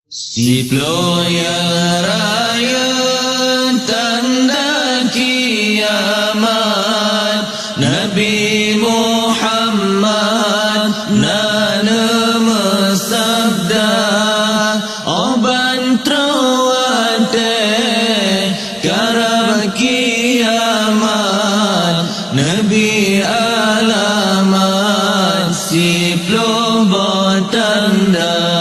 Diploya raya tanda kiamat, Nabi Muhammad nana mesabda, oban trawate karab kiamat, Nabi alamat siplo tanda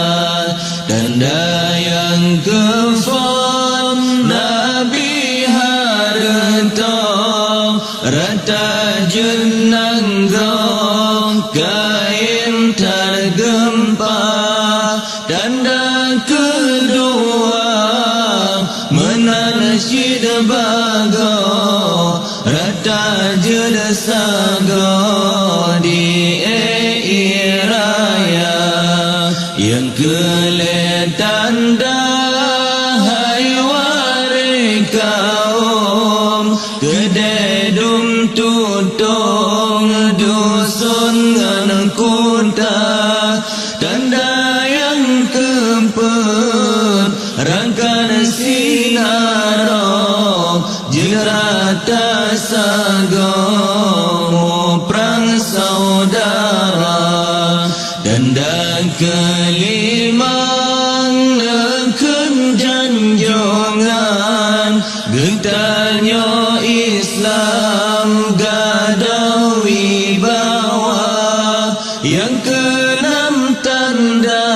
yang kefon Nabi harta rata jenang gong kain tergempa. Tanda kedua menansyid bago rata jedesago di raya yang tanda hai wari kaum kededum tutong dusun ngan kunta. Tanda yang keempat rangkan sinaro jerata sagong perang saudara. Tanda kelima janjongan gentarnya Islam gada wibawa. Yang keenam tanda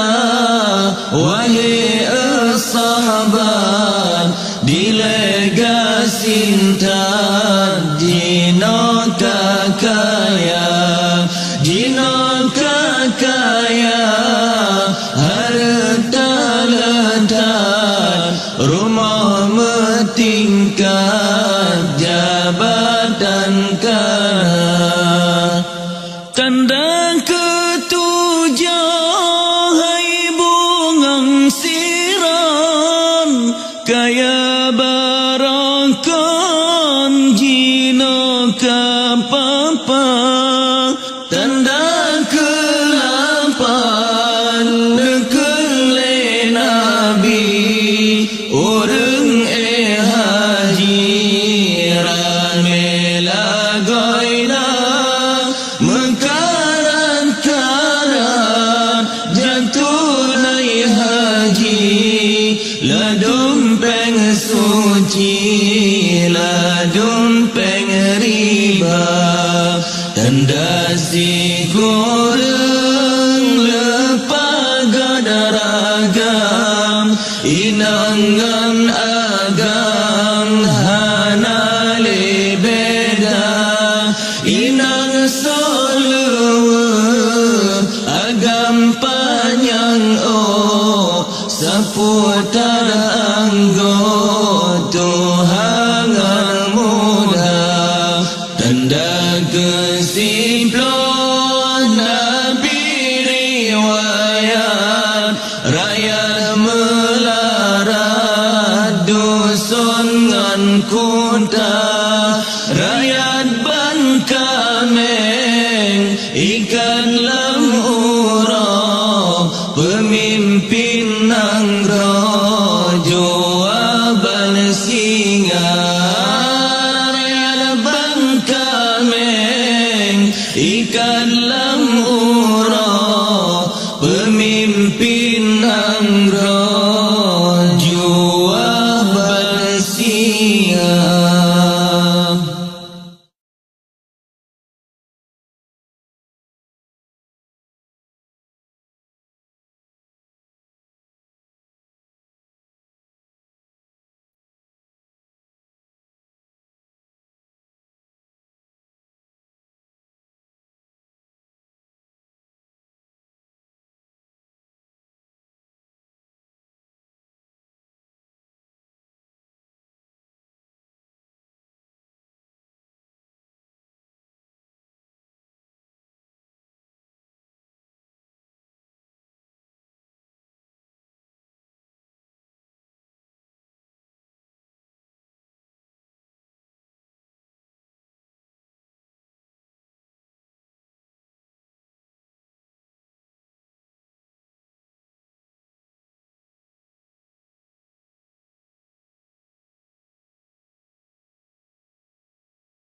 wahai sahabat dilegasinta jino kakaya jino kakaya harta ledan rumah metingkat jabatan kana. Tanda ketujuh hai bungang siram kaya barakan jino kapapa. Tanda ke-8 nekele Nabi orang haji ramela goina mengkaran-karan jantunai haji ladum peng suci ladum peng riba. Tanda si goreng lepaga daragam inangan agam hana lebeda inang solo agam panjang seputar anggo Tuhan muda. Tanda kesimpulan Nabi riwayat rakyat melarat dusun ngan kunta rakyat Bankameng ikan lam urang pemimpin nang rojo abal singa. Rakyat Bankameng ikan lam